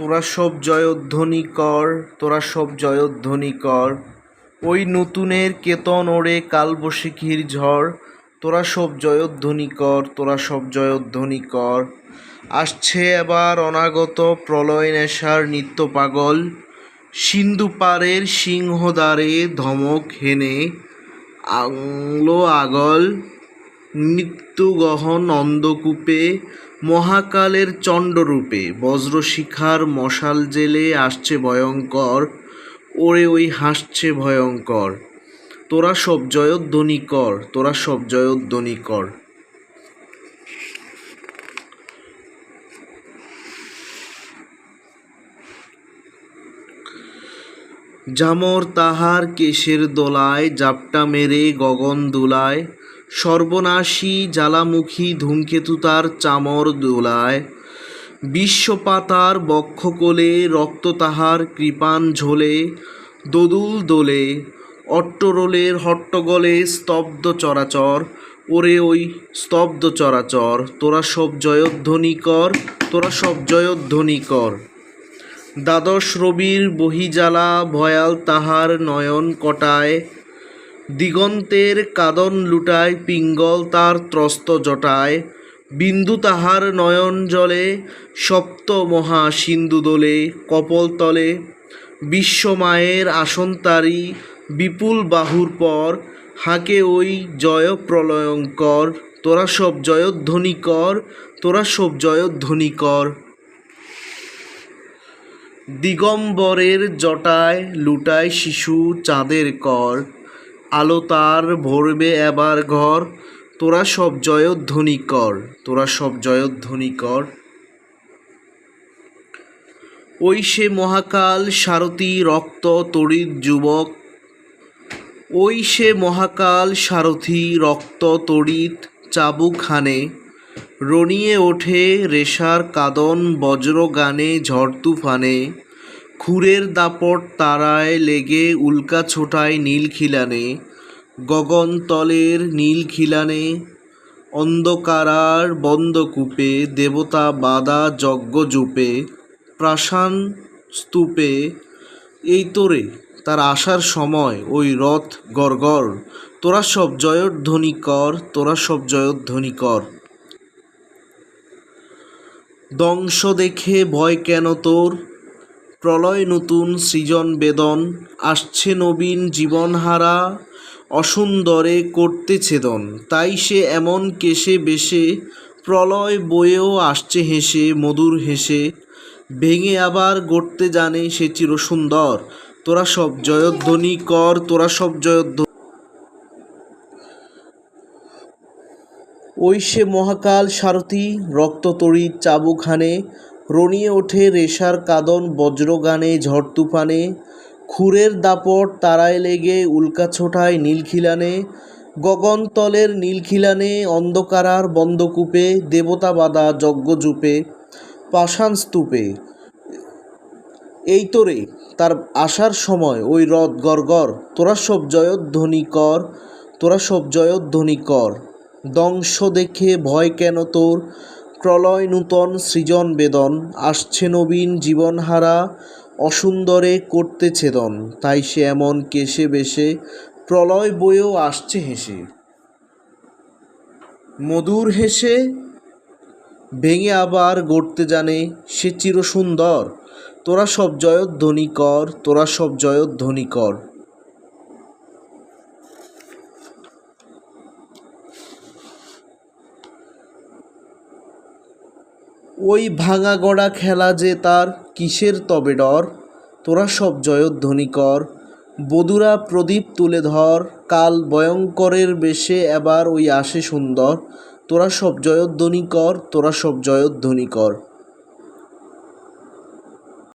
তোরা সব জয়ধ্বনি কর, তোরা সব জয়ধ্বনি কর। ওই নতুনের কেতন ওড়ে কালবৈশাখীর ঝড়। তোরা সব জয়ধ্বনি কর, তোরা সব জয়ধ্বনি কর। আসছে এবার অনাগত প্রলয় নেশার নিত্য পাগল। সিন্ধু পারের সিংহদ্বারে ধমক হেনে আংলো আগল। মৃত্যুগহন অন্ধকূপে মহাকালের চণ্ডরূপে বজ্রশিখার মশাল জেলে আসছে ভয়ঙ্কর। ওরে ওই হাসছে ভয়ঙ্কর। তোরা সব জয়ধ্বনি কর, তোরা সব জয়ধ্বনি কর। যামর তাহার কেশের দোলায় জাপটা মেরে গগন দুলায়। সর্বনাশী জ্বালামুখী ধূমকেতু তার চামর দোলায়। বিশ্বপাতার বক্ষকোলে রক্ত তাহার কৃপাণ ঝোলে দোদুল দোলে। অট্টরোলের হট্টগোলে স্তব্ধ চরাচর। ওরে ওই স্তব্ধ চরাচর। তোরা সব জয়ধ্বনি কর, তোরা সব জয়ধ্বনি কর। দ্বাদশ রবির বহিজ্বালা ভয়াল তাহার নয়ন কটায়। দিগন্তের কাদন লুটায় পিঙ্গল তার ত্রস্ত জটায়। বিন্দু তাহার নয়ন জলে সপ্ত মহা সিন্ধু দোলে কপলতলে। বিশ্বমায়ের আসন তারি বিপুল বাহুর পর। হাঁকে ওই জয় প্রলয়ঙ্কর। তোরা সব জয়ধ্বনি কর, তোরা সব জয়ধ্বনি কর। দিগম্বরের জটায় লুটায় শিশু চাঁদের কর। আলো তার ভরবে এবার ঘর। তোরা সব জয়ধ্বনি কর, তোরা সব জয়ধ্বনি কর। ওই সে মহাকাল সারথি রক্ত তড়িৎ যুবক। ওই সে মহাকাল সারথি রক্ত তড়িৎ চাবুক হানে। রনিয়ে ওঠে রেশার কাদন বজ্র গানে ঝড় তুফানে। খুরের দাপট তারায় লেগে উল্কা ছোটায় নীল খিলানে। গগনতলের নীল খিলানে অন্ধকারার বন্ধকূপে দেবতা বাদা যজ্ঞ জূপে প্রাসান স্তূপে। এই তোরে তার আসার সময় ওই রথ গড়গড়। তোরা সব জয়ধ্বনি কর, তোরা সব জয়ধ্বনি কর। ধ্বংস দেখে ভয় কেন তোর, প্রলয় নতুন সৃজন বেদন। আসছে নবীন জীবনহারা অসুন্দরে করতে ছেদন। তাই সে এমন কেশে বেশে প্রলয় বয়েও আসছে হেসে মধুর হেসে। ভেঙে আবার গড়তে জানে সে চিরসুন্দর। তোরা সব জয়ধ্বনি কর, তোরা সব জয়ধ্বনি। ওই সে মহাকাল সারথি রক্ত তড়িৎ চাবুক হানে। রনিয়ে ওঠে রেশার কাদন বজ্রগানে ঝড় তুফানে। খুরের দাপট তারায় লেগে উল্কা ছোটায় নীলখিলানে। গগনতলের নীলখিলানে অন্ধকারার বন্ধকূপে দেবতা বাদা যজ্ঞ জূপে পাষাণ স্তূপে। এই তোরে তার আসার সময় ওই রথ গড়গড়। তোরা সব জয়ধ্বনি কর, তোরা সব জয়ধ্বনি কর। ধ্বংস দেখে ভয় কেন তোর, প্রলয় নূতন সৃজন বেদন। আসছে নবীন জীবনহারা অসুন্দরে করতে ছেদন। তাই সে এমন কেশে বেশে প্রলয় বয়েও আসছে হেসে মধুর হেসে। ভেঙে আবার গড়তে জানে সে চিরসুন্দর। তোরা সব জয়ধ্বনি কর, তোরা সব জয়ধ্বনি কর। ওই ভাঙা গড়া খেলা যে তার কিসের তবে ডর। তোরা সব জয়ধ্বনি কর। বধূরা প্রদীপ তুলে ধর। কাল ভয়ঙ্করের বেশে এবার ওই আসে সুন্দর। তোরা সব জয়ধ্বনি কর, তোরা সব জয়ধ্বনি কর।